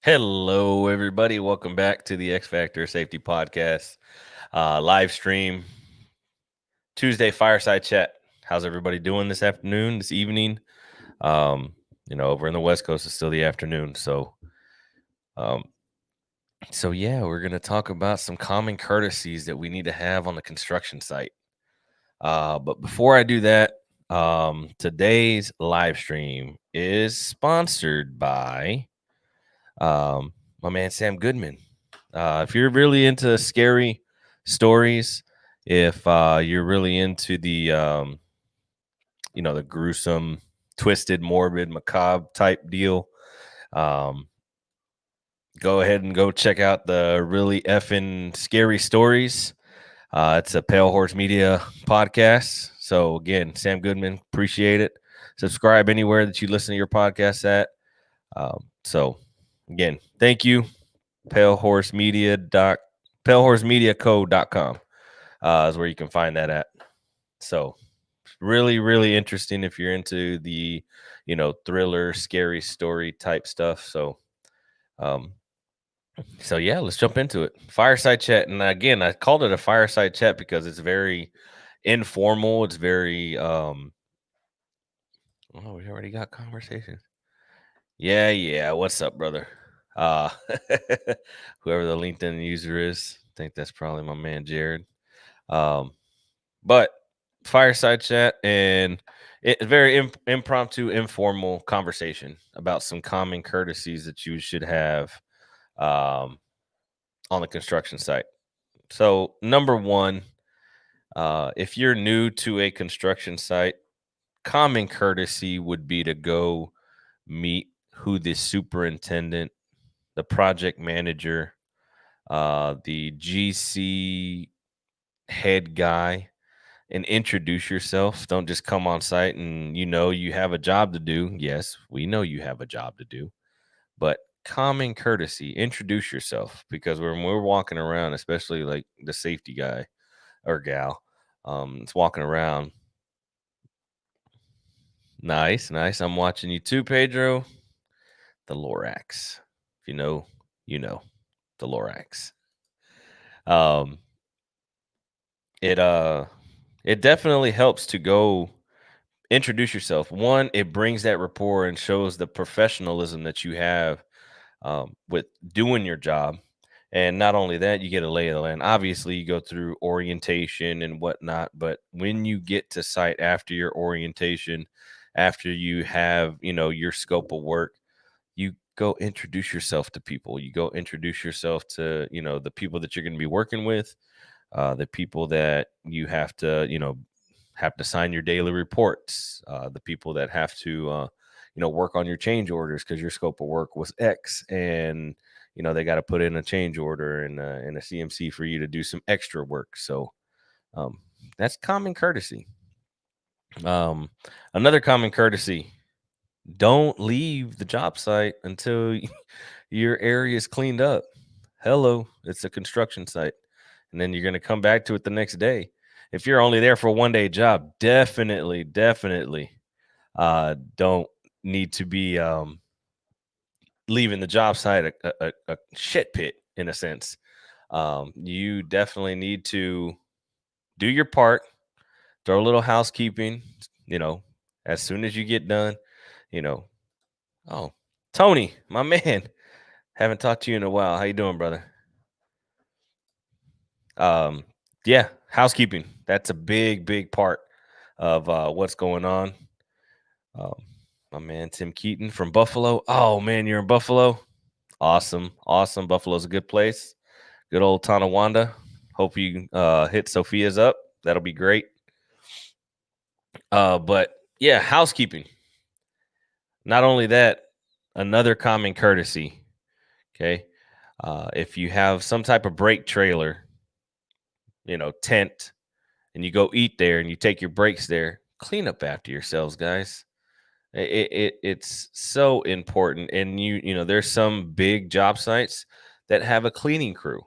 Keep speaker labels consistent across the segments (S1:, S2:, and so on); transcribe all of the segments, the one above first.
S1: Hello, everybody. Welcome back to the X Factor Safety Podcast live stream Tuesday fireside chat. How's everybody doing this afternoon, this evening? Um, over in the West Coast, it's still the afternoon. Um, so yeah, we're gonna talk about some common courtesies that we need to have on the construction site. But before I do that, today's live stream is sponsored by my man Sam Goodman. If you're really into scary stories, if you're really into the gruesome, twisted, morbid, macabre type deal, um, go ahead and go check out the really effing scary stories. It's a Pale Horse Media podcast. So again, Sam Goodman, appreciate it. Subscribe anywhere that you listen to your podcast at. So again, thank you. paleHorseMediaCo.com is where you can find that at. So really, really interesting if you're into the, thriller, scary story type stuff. So yeah, let's jump into it. Fireside chat. And again, I called it a fireside chat because it's very informal. It's very, we already got conversations. Yeah. What's up, brother? Uh, whoever the LinkedIn user is, I think that's probably my man, Jared. But fireside chat and it's very impromptu, informal conversation about some common courtesies that you should have um, on the construction site. So, number one, if you're new to a construction site, common courtesy would be to go meet who the superintendent, the project manager, the GC head guy, and introduce yourself. Don't just come on site and you have a job to do. Yes, we know you have a job to do, but common courtesy, introduce yourself because when we're walking around, especially like the safety guy or gal, it's walking around. Nice. I'm watching you too, Pedro. The Lorax. If you know the Lorax. Um, it it definitely helps to go introduce yourself. One, it brings that rapport and shows the professionalism that you have with doing your job. And not only that, you get a lay of the land. Obviously, you go through orientation and whatnot, but when you get to site after your orientation, after you have, your scope of work, you go introduce yourself to people. You go introduce yourself to, the people that you're going to be working with, the people that you have to sign your daily reports, the people that have to work on your change orders because your scope of work was X, and they got to put in a change order and a CMC for you to do some extra work. So um, that's common courtesy. Another common courtesy: don't leave the job site until your area is cleaned up. Hello, it's a construction site, and then you're going to come back to it the next day. If you're only there for a 1-day job, definitely don't need to be leaving the job site a shit pit in a sense. You definitely need to do your part, throw a little housekeeping, you know, as soon as you get done, you know. Oh, Tony, my man, haven't talked to you in a while. How you doing, brother? Um, yeah, housekeeping. That's a big part of what's going on. Um, my man Tim Keaton from Buffalo. Oh man, you're in Buffalo. Awesome. Buffalo's a good place. Good old Tonawanda. Hope you hit Sophia's up. That'll be great. But yeah, housekeeping. Not only that, another common courtesy. Okay. If you have some type of break trailer, tent, and you go eat there and you take your breaks there, clean up after yourselves, guys. It's so important. And there's some big job sites that have a cleaning crew.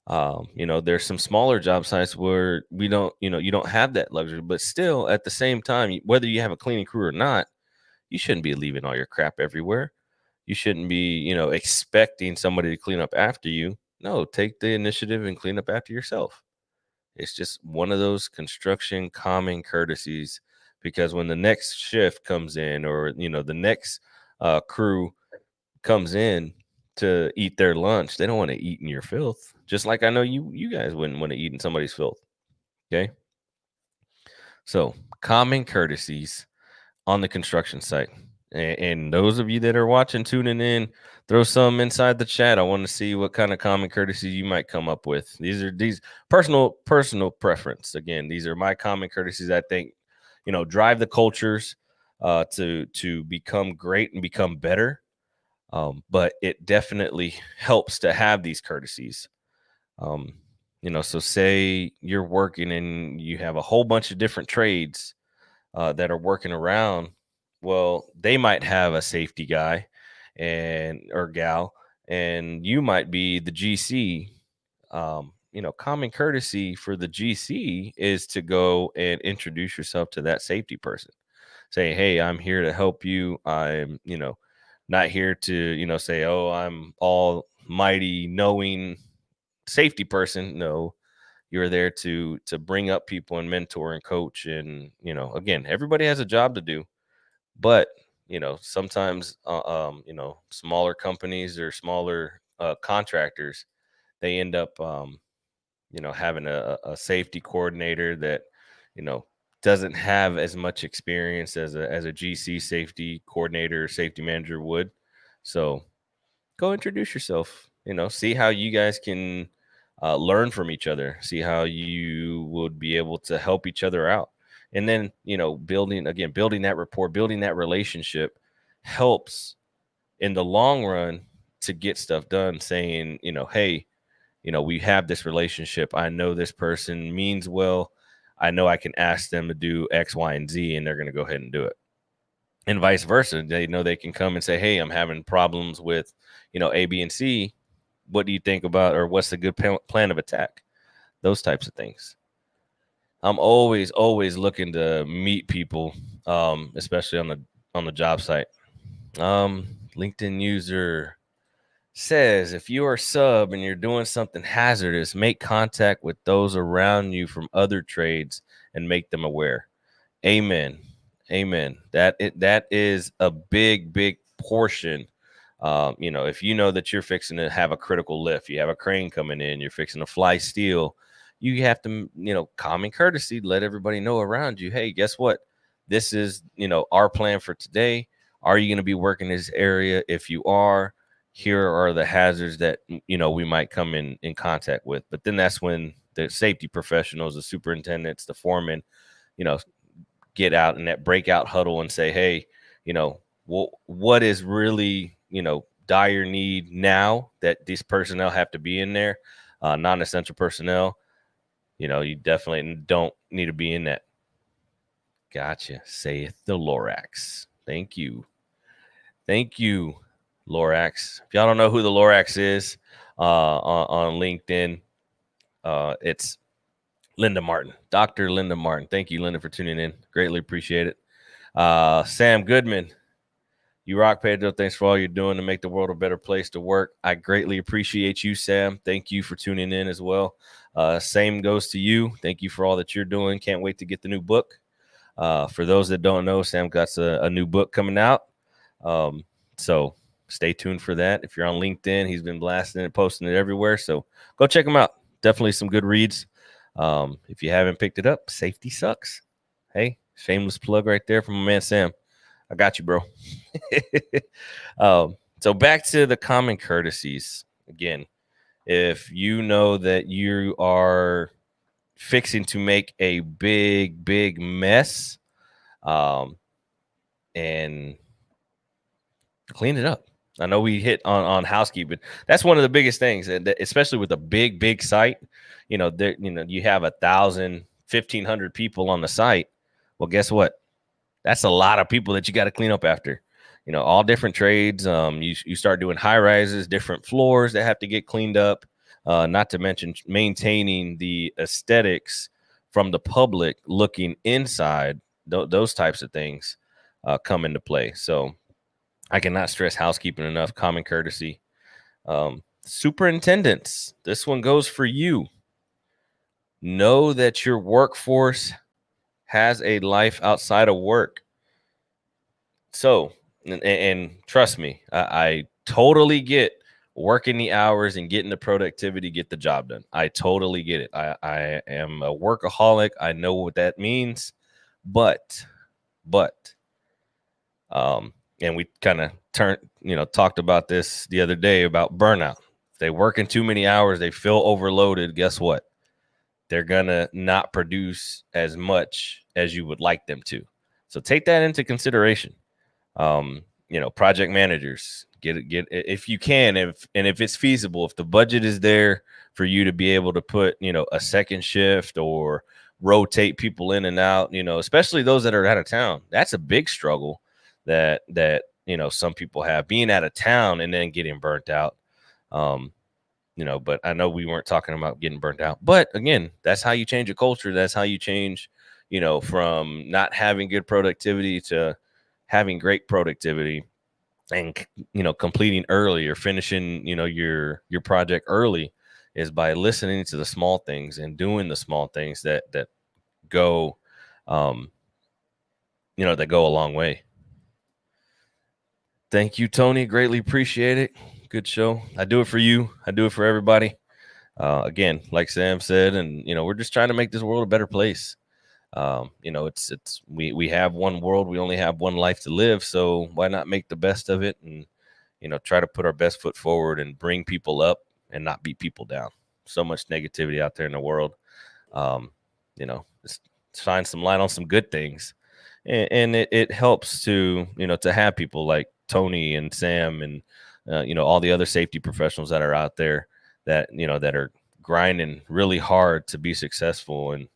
S1: There's some smaller job sites where we don't, you don't have that luxury, but still at the same time, whether you have a cleaning crew or not, you shouldn't be leaving all your crap everywhere. You shouldn't be, expecting somebody to clean up after you. No, take the initiative and clean up after yourself. It's just one of those construction common courtesies, because when the next shift comes in, or the next crew comes in to eat their lunch, they don't want to eat in your filth. Just like I know you guys wouldn't want to eat in somebody's filth. Okay. So common courtesies on the construction site. And those of you that are watching, tuning in, throw some inside the chat. I want to see what kind of common courtesies you might come up with. These personal preference. Again, these are my common courtesies. I think, drive the cultures to become great and become better. But it definitely helps to have these courtesies. So say you're working and you have a whole bunch of different trades that are working around. Well, they might have a safety guy or gal, and you might be the GC. Common courtesy for the GC is to go and introduce yourself to that safety person. Say, hey, I'm here to help you. I'm, not here to, say, oh, I'm almighty knowing safety person. No, you're there to bring up people and mentor and coach. And, again, everybody has a job to do. But, sometimes, smaller companies or smaller contractors, they end up, having a safety coordinator that, you know, doesn't have as much experience as a GC safety coordinator or safety manager would. So go introduce yourself, see how you guys can learn from each other, see how you would be able to help each other out. And then, building that rapport, building that relationship helps in the long run to get stuff done, saying, hey, we have this relationship. I know this person means well. I know I can ask them to do X, Y, and Z, and they're going to go ahead and do it. And vice versa. They know they can come and say, hey, I'm having problems with, A, B, and C. What do you think about, or what's a good plan of attack? Those types of things. I'm always looking to meet people, especially on the job site. LinkedIn user says, if you are sub and you're doing something hazardous, make contact with those around you from other trades and make them aware. Amen. That is a big portion. If you know that you're fixing to have a critical lift, you have a crane coming in, you're fixing to fly steel, you have to, common courtesy, let everybody know around you, hey, guess what? This is, our plan for today. Are you going to be working this area? If you are, here are the hazards that, we might come in contact with. But then that's when the safety professionals, the superintendents, the foremen, get out in that breakout huddle and say, hey, what is really, dire need now that these personnel have to be in there, non-essential personnel, you definitely don't need to be in that. Gotcha, saith the Lorax. Thank you, Lorax. If y'all don't know who the Lorax is, on LinkedIn, it's Linda Martin, Dr. Linda Martin. Thank you, Linda, for tuning in. Greatly appreciate it. Sam Goodman, you rock, Pedro. Thanks for all you're doing to make the world a better place to work. I greatly appreciate you, Sam. Thank you for tuning in as well. Same goes to you. Thank you for all that you're doing. Can't wait to get the new book. For those that don't know, Sam got a new book coming out. So stay tuned for that. If you're on LinkedIn, he's been blasting it, posting it everywhere. So go check him out. Definitely some good reads. If you haven't picked it up, safety sucks. Hey, shameless plug right there from my man Sam. I got you, bro. So back to the common courtesies. Again, if you know that you are fixing to make a big mess, and clean it up. I know we hit on housekeeping. That's one of the biggest things, especially with a big site. There, you have 1,000, 1,500 people on the site. Well, guess what? That's a lot of people that you got to clean up after. All different trades. You start doing high rises, different floors that have to get cleaned up. Not to mention maintaining the aesthetics from the public looking inside. Those types of things come into play. So I cannot stress housekeeping enough. Common courtesy. Superintendents, this one goes for you. Know that your workforce has a life outside of work. So, and trust me, I totally get working the hours and getting the productivity, get the job done. I totally get it. I am a workaholic. I know what that means, but, but, and we kind of talked about this the other day about burnout. If they work in too many hours, they feel overloaded. Guess what? They're gonna not produce as much as you would like them to. So take that into consideration. Project managers, get if you can, if it's feasible, if the budget is there for you to be able to put a second shift or rotate people in and out, especially those that are out of town. That's a big struggle that some people have, being out of town and then getting burnt out. um but I know we weren't talking about getting burnt out. But again, that's how you change a culture. That's how you change, from not having good productivity to having great productivity, and completing early or finishing, your project early, is by listening to the small things and doing the small things that go, um, that go a long way. Thank you, Tony. Greatly appreciate it. Good show. I do it for you. I do it for everybody. Again, like Sam said, and we're just trying to make this world a better place. It's we have one world, we only have one life to live, so why not make the best of it, and try to put our best foot forward and bring people up and not beat people down. So much negativity out there in the world. Just shine some light on some good things, and it helps to have people like Tony and Sam and all the other safety professionals that are out there that are grinding really hard to be successful. And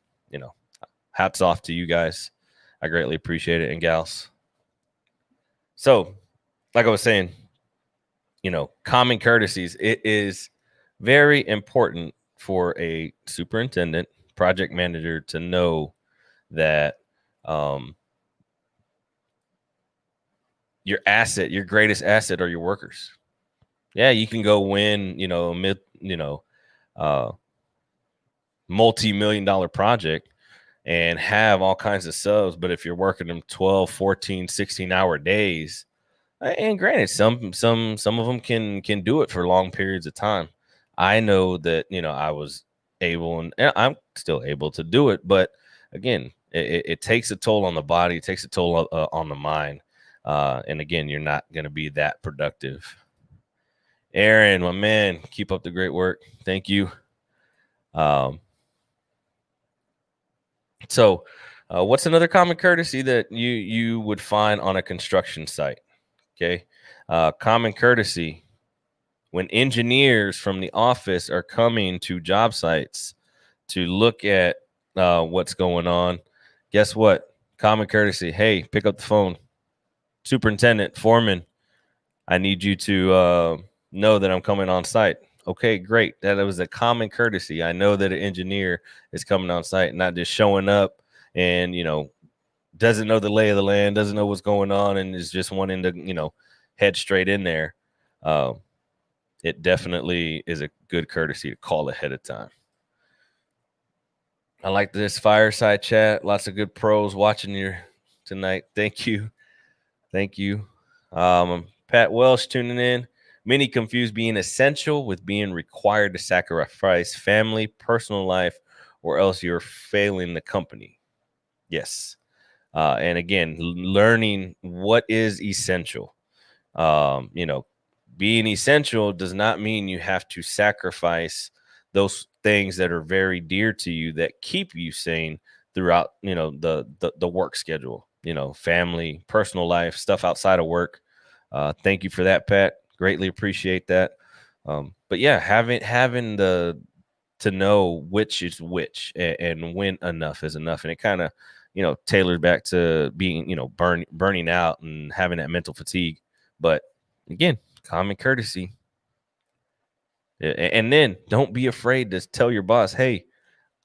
S1: hats off to you guys. I greatly appreciate it, and gals. So, like I was saying, common courtesies, it is very important for a superintendent, project manager to know that your greatest asset are your workers. Yeah, you can go win, uh, multi-million-dollar project and have all kinds of subs, but if you're working them 12, 14, 16-hour days, and granted, some of them can do it for long periods of time. I know that I was able, and I'm still able to do it, but again, it takes a toll on the body, it takes a toll on the mind, and again, you're not going to be that productive. Aaron, my man, keep up the great work. Thank you. Um, so, what's another common courtesy that you would find on a construction site? Okay, common courtesy when engineers from the office are coming to job sites to look at what's going on. Guess what? Common courtesy. Hey, pick up the phone. Superintendent, foreman, I need you to know that I'm coming on site. Okay, great. That was a common courtesy. I know that an engineer is coming on site, not just showing up and, doesn't know the lay of the land, doesn't know what's going on, and is just wanting to, head straight in there. It definitely is a good courtesy to call ahead of time. I like this fireside chat. Lots of good pros watching you tonight. Thank you. Thank you. Pat Welsh tuning in. Many confuse being essential with being required to sacrifice family, personal life, or else you're failing the company. Yes. And again, learning what is essential. Being essential does not mean you have to sacrifice those things that are very dear to you that keep you sane throughout, the work schedule, family, personal life, stuff outside of work. Thank you for that, Pat. Greatly appreciate that. But yeah, having to know which is which, and when enough is enough. And it kind of, tailored back to being, burning out and having that mental fatigue. But again, common courtesy. And then don't be afraid to tell your boss, hey,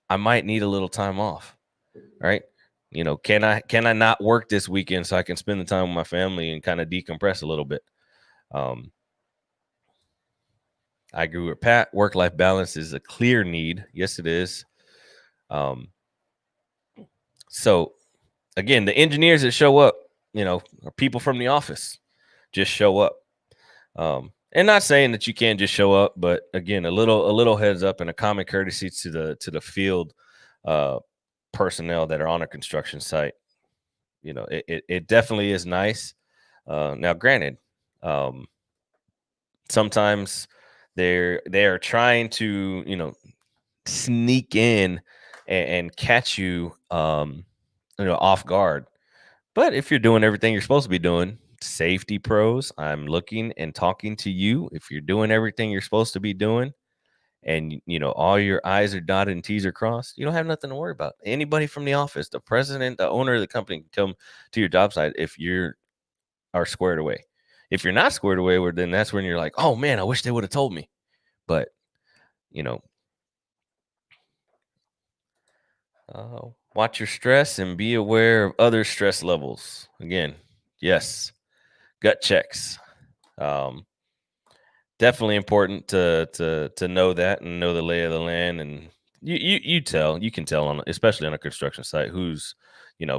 S1: I might need a little time off. Right. Can I not work this weekend so I can spend the time with my family and kind of decompress a little bit? Um, I agree with Pat. Work-life balance is a clear need. Yes, it is. Um, so again, the engineers that show up, are people from the office. Just show up. And not saying that you can't just show up, but again, a little heads up and a common courtesy to the field uh, personnel that are on a construction site. It definitely is nice. Now, granted, um, sometimes they are trying to sneak in and catch you off guard. But if you're doing everything you're supposed to be doing, safety pros, I'm looking and talking to you. If you're doing everything you're supposed to be doing, and all your I's are dotted and T's are crossed, you don't have nothing to worry about. Anybody from the office, the president, the owner of the company can come to your job site if you are squared away. If you're not squared away, well, then that's when you're like, oh man, I wish they would have told me. But you know, watch your stress and be aware of other stress levels. Again, yes, gut checks. Um, Definitely important to know that and know the lay of the land, and you can tell on, especially on a construction site, who's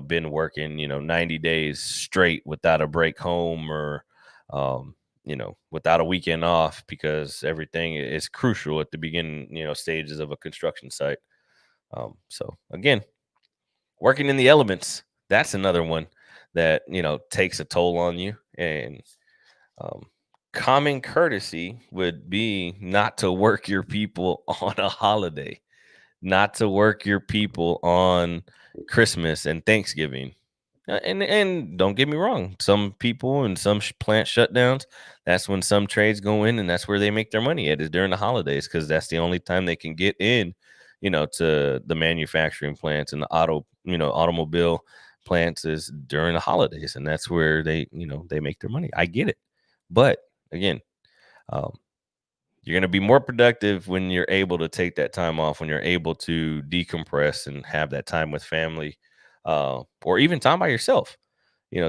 S1: been working 90 days straight without a break home, or without a weekend off, because everything is crucial at the beginning stages of a construction site. So again, working in the elements, that's another one that takes a toll on you. And um, common courtesy would be not to work your people on a holiday, not to work your people on Christmas and Thanksgiving. And don't get me wrong, some people and some plant shutdowns, that's when some trades go in, and that's where they make their money at, is during the holidays, because that's the only time they can get in, to the manufacturing plants and the automobile plants, is during the holidays, and that's where they make their money. I get it, but again, um, you're going to be more productive when you're able to take that time off, when you're able to decompress and have that time with family, or even time by yourself.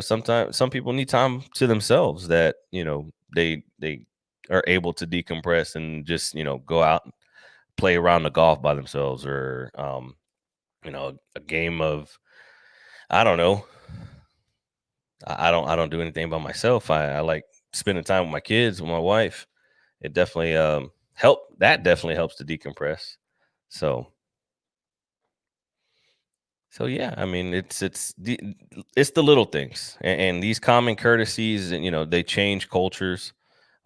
S1: Sometimes some people need time to themselves, that they are able to decompress and just go out and play around the golf by themselves, or a game of, I don't know. I don't do anything by myself. I like spending time with my kids, with my wife. It definitely definitely helps to decompress. So so yeah, I mean, it's the little things, and these common courtesies, and they change cultures.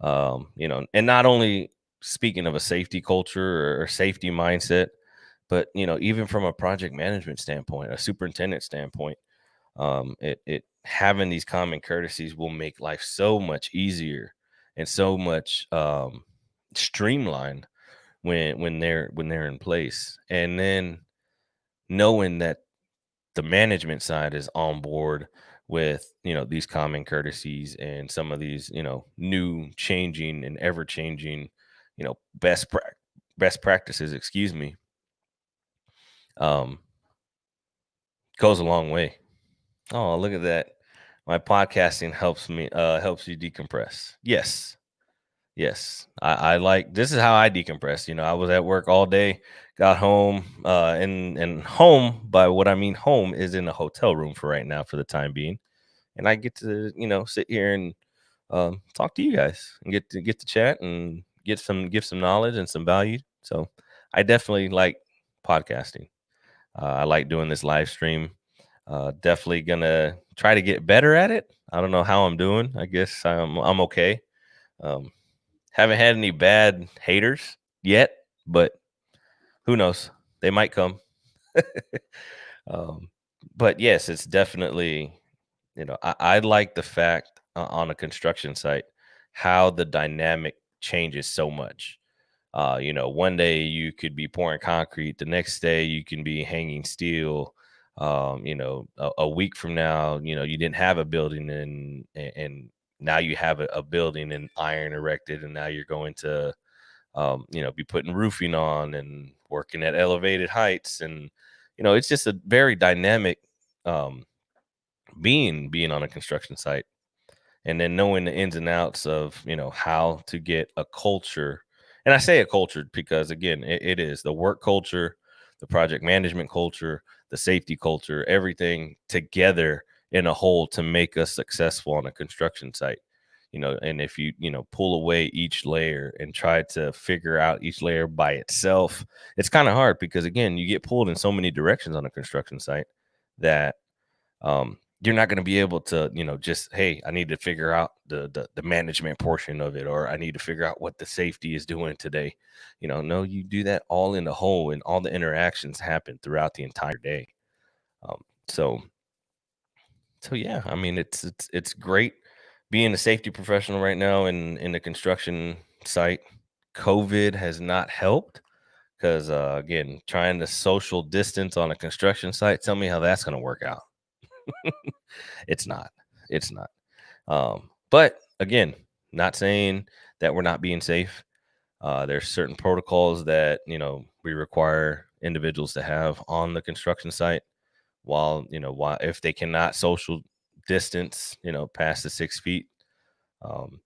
S1: And not only speaking of a safety culture or safety mindset, but even from a project management standpoint, a superintendent standpoint, it having these common courtesies will make life so much easier and so much streamlined when they're in place. And then knowing that the management side is on board with these common courtesies and some of these new, changing and ever changing best practices, excuse me, um goes a long way. Oh, look at that. My podcasting helps you decompress. Yes. Yes, I like, this is how I decompress. I was at work all day, got home, and home, by what I mean home, is in a hotel room for right now, for the time being, and I get to sit here and talk to you guys, and get to chat and give some knowledge and some value. So I definitely like podcasting. I like doing this live stream. Definitely gonna try to get better at it. I don't know how I'm doing. I guess I'm okay. Um, haven't had any bad haters yet, but who knows? They might come. um, but yes, it's definitely, I like the fact, on a construction site, how the dynamic changes so much. One day you could be pouring concrete, the next day you can be hanging steel. A week from now, you didn't have a building, and now you have a building and iron erected, and now you're going to be putting roofing on and working at elevated heights. And it's just a very dynamic um, being on a construction site, and then knowing the ins and outs of how to get a culture. And I say a culture because again, it is the work culture, the project management culture, the safety culture, everything together in a whole to make us successful on a construction site. And if you pull away each layer and try to figure out each layer by itself, it's kind of hard because again, you get pulled in so many directions on a construction site that you're not going to be able to, just, hey, I need to figure out the management portion of it, or I need to figure out what the safety is doing today. No, you do that all in the whole, and all the interactions happen throughout the entire day. Um, so, so yeah, I mean, it's great being a safety professional right now in the construction site. COVID has not helped because again, trying to social distance on a construction site. Tell me how that's going to work out. It's not. It's not. But again, not saying that we're not being safe. There's certain protocols that we require individuals to have on the construction site. While if they cannot social distance, past the 6 feet, um,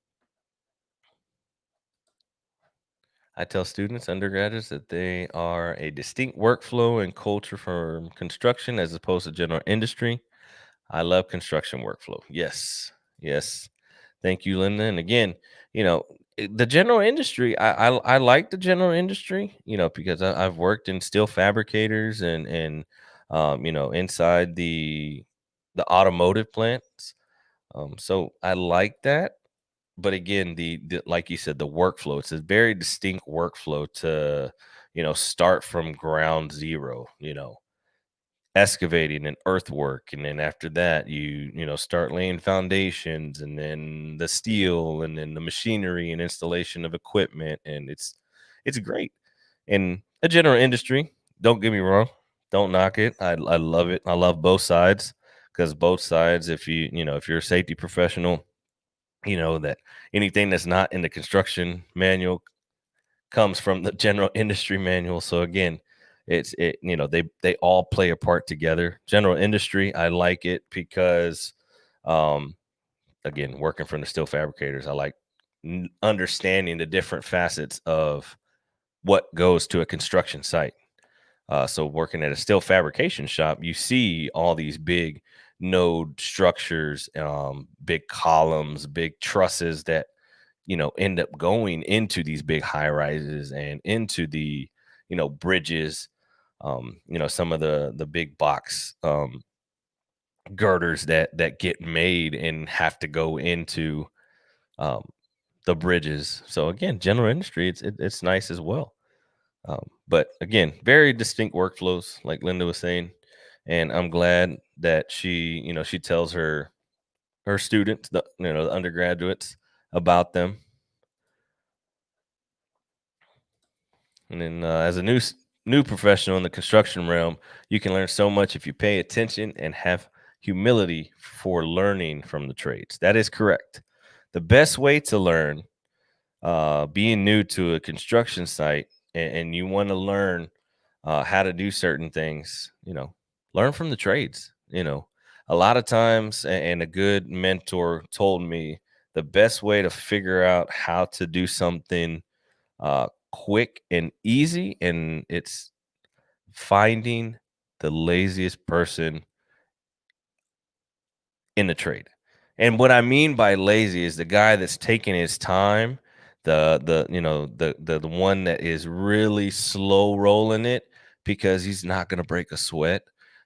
S1: I tell students, undergraduates, that they are a distinct workflow and culture from construction as opposed to general industry. I love construction workflow. Yes, yes. Thank you, Linda. And again, you know, the general industry, I like the general industry, because I've worked in steel fabricators and inside the automotive plants. So I like that. But again, the like you said, the workflow, it's a very distinct workflow to, start from ground zero, excavating and earthwork, and then after that start laying foundations, and then the steel, and then the machinery and installation of equipment, and it's great. In a general industry, don't get me wrong, don't knock it. I love it. I love both sides, because both sides, if you're a safety professional, you know that anything that's not in the construction manual comes from the general industry manual. So again, they all play a part together. General industry, I like it because um again, working from the steel fabricators, I like understanding the different facets of what goes to a construction site. So working at a steel fabrication shop, you see all these big node structures, big columns, big trusses that end up going into these big high rises and into the, bridges, some of the big box girders that get made and have to go into um, the bridges. So again, general industry, it's nice as well. But again, very distinct workflows, like Linda was saying, and I'm glad that she tells her students, the undergraduates, about them. And then, as a new professional in the construction realm, you can learn so much if you pay attention and have humility for learning from the trades. That is correct. The best way to learn, being new to a construction site, and you want to learn how to do certain things, learn from the trades. A lot of times, and a good mentor told me the best way to figure out how to do something quick and easy, and it's finding the laziest person in the trade. And what I mean by lazy is the guy that's taking his time, the one that is really slow rolling it, because he's not going to break a sweat.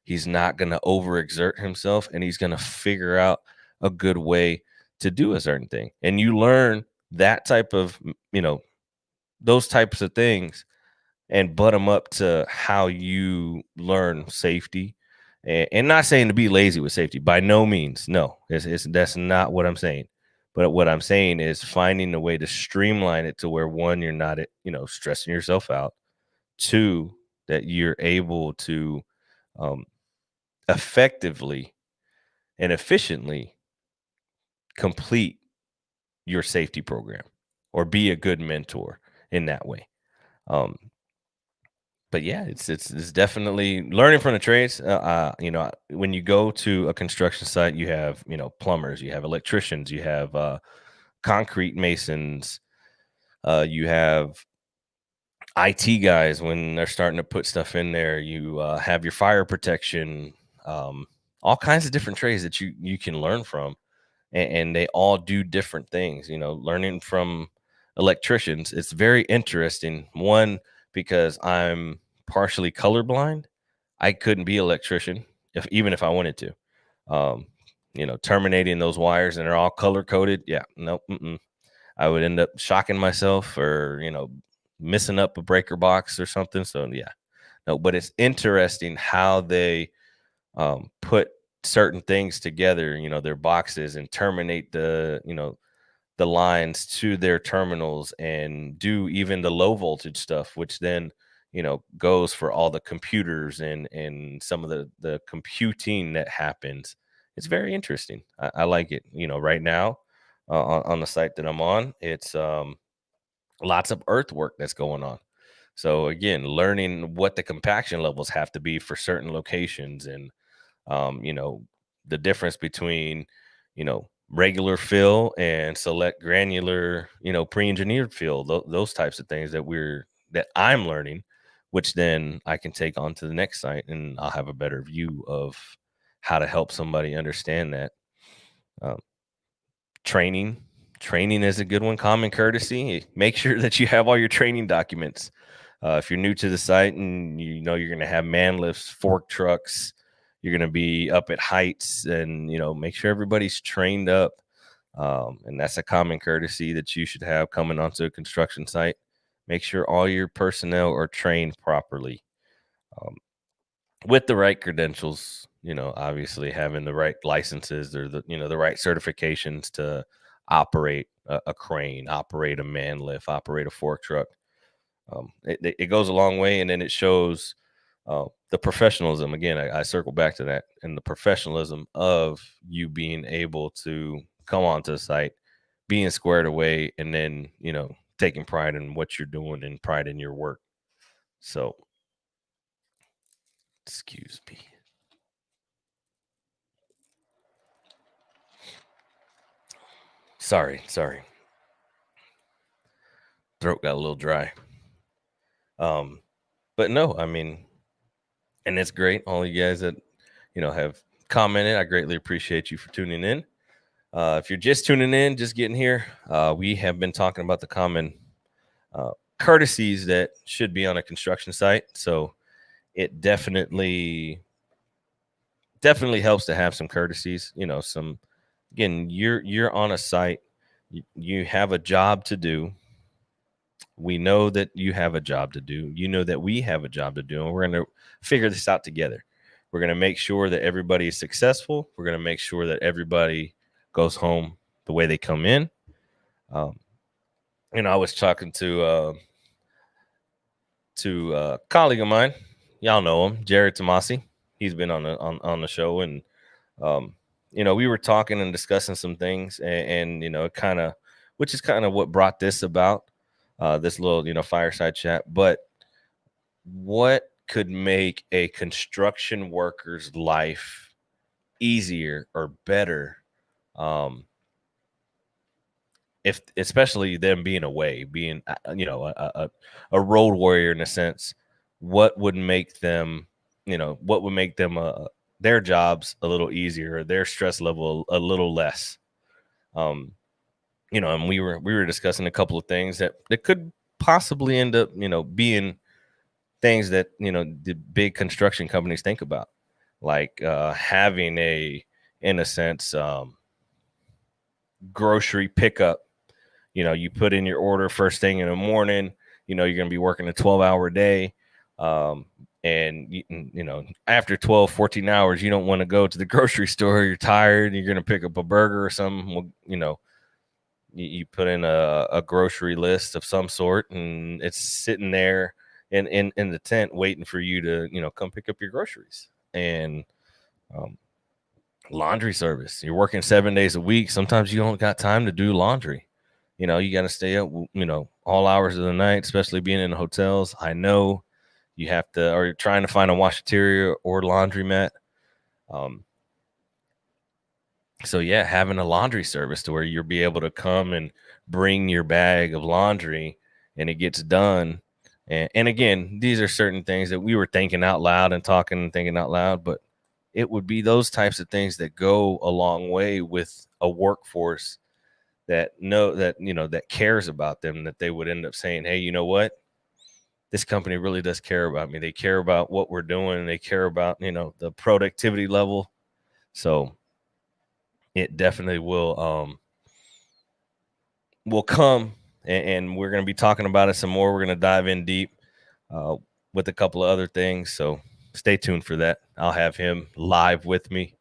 S1: He's not going to overexert himself, and he's going to figure out a good way to do a certain thing. And you learn that type of, those types of things, and butt them up to how you learn safety. And not saying to be lazy with safety, by no means. No, that's not what I'm saying. But what I'm saying is finding a way to streamline it to where, one, you're not, stressing yourself out. Two, that you're able to um, effectively and efficiently complete your safety program, or be a good mentor in that way. Um, but yeah, it's definitely learning from the trades. When you go to a construction site, you have plumbers, you have electricians, you have concrete masons, you have IT guys when they're starting to put stuff in there. You have your fire protection, um, all kinds of different trades that you can learn from, and they all do different things. Learning from electricians, it's very interesting. One, because I'm partially colorblind, I couldn't be an electrician even if I wanted to. Um, terminating those wires and they're all color coded. Yeah, no, I would end up shocking myself or missing up a breaker box or something. So yeah, no, but it's interesting how they put certain things together, their boxes, and terminate the lines to their terminals and do even the low voltage stuff, which then goes for all the computers and some of the computing that happens. It's very interesting. I like it. Right now, on the site that I'm on, it's lots of earthwork that's going on. So again, learning what the compaction levels have to be for certain locations, and um, you know, the difference between, regular fill and select granular, pre-engineered fill, those types of things that I'm learning, which then I can take on to the next site and I'll have a better view of how to help somebody understand that. Um, training, training is a good one. Common courtesy. Make sure that you have all your training documents. If you're new to the site and you're going to have man lifts, fork trucks, you're going to be up at heights, and make sure everybody's trained up. And that's a common courtesy that you should have coming onto a construction site. Make sure all your personnel are trained properly, um, with the right credentials. Obviously having the right licenses or the right certifications to operate a crane, operate a man lift, operate a fork truck. It goes a long way, and then it shows the professionalism. Again, I circle back to that, and the professionalism of you being able to come onto the site, being squared away, and then taking pride in what you're doing and pride in your work. So, excuse me. Sorry. Throat got a little dry. Um, but no, I mean, and it's great. All you guys that have commented, I greatly appreciate you for tuning in. If you're just tuning in, just getting here, we have been talking about the common courtesies that should be on a construction site. So it definitely helps to have some courtesies. Some, again, you're on a site, you have a job to do. We know that you have a job to do. You know that we have a job to do, and we're going to figure this out together. We're going to make sure that everybody is successful. We're going to make sure that everybody goes home the way they come in. Um, I was talking to a colleague of mine. Y'all know him, Jared Tomasi. He's been on the show, and um, we were talking and discussing some things, and kind of, which is kind of what brought this about, this little fireside chat. But what could make a construction worker's life easier or better, um, if especially them being away, being a road warrior in a sense? What would make them, their jobs a little easier, their stress level a little less? um and we were discussing a couple of things that could possibly end up being things that the big construction companies think about, like having in a sense, grocery pickup. You put in your order first thing in the morning. You're going to be working a 12-hour day. And after 12, 14 hours, you don't want to go to the grocery store. You're tired. You're going to pick up a burger or something. Well, you put in a grocery list of some sort, and it's sitting there in the tent waiting for you to come pick up your groceries. And um, laundry service, you're working 7 days a week. Sometimes you don't got time to do laundry. You got to stay up all hours of the night, especially being in hotels. I know you have to, or you're trying to find a washateria or laundromat. So yeah, having a laundry service to where you'll be able to come and bring your bag of laundry and it gets done. And again, these are certain things that we were thinking out loud and talking and thinking out loud, but it would be those types of things that go a long way with a workforce that know that, that cares about them, that they would end up saying, hey, you know what? This company really does care about me. They care about what we're doing. They care about, the productivity level. So it definitely will come, and we're going to be talking about it some more. We're going to dive in deep with a couple of other things. So stay tuned for that. I'll have him live with me.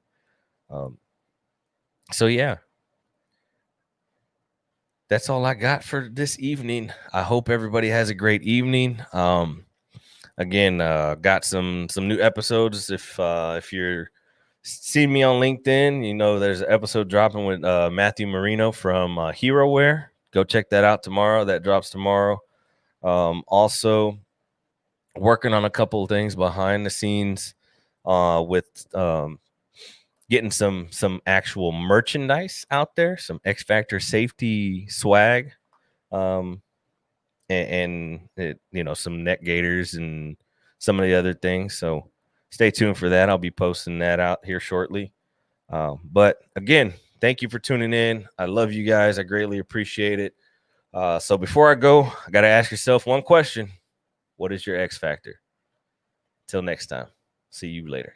S1: So yeah, that's all I got for this evening. I hope everybody has a great evening. Again, got some new episodes. If you're seeing me on LinkedIn, there's an episode dropping with Matthew Marino from Hero Wear. Go check that out tomorrow. That drops tomorrow. Also working on a couple of things behind the scenes with getting some actual merchandise out there, some X Factor safety swag. And some neck gaiters and some of the other things. So stay tuned for that. I'll be posting that out here shortly. But again, thank you for tuning in. I love you guys. I greatly appreciate it. So before I go, I got to ask yourself one question. What is your X factor? Till next time. See you later.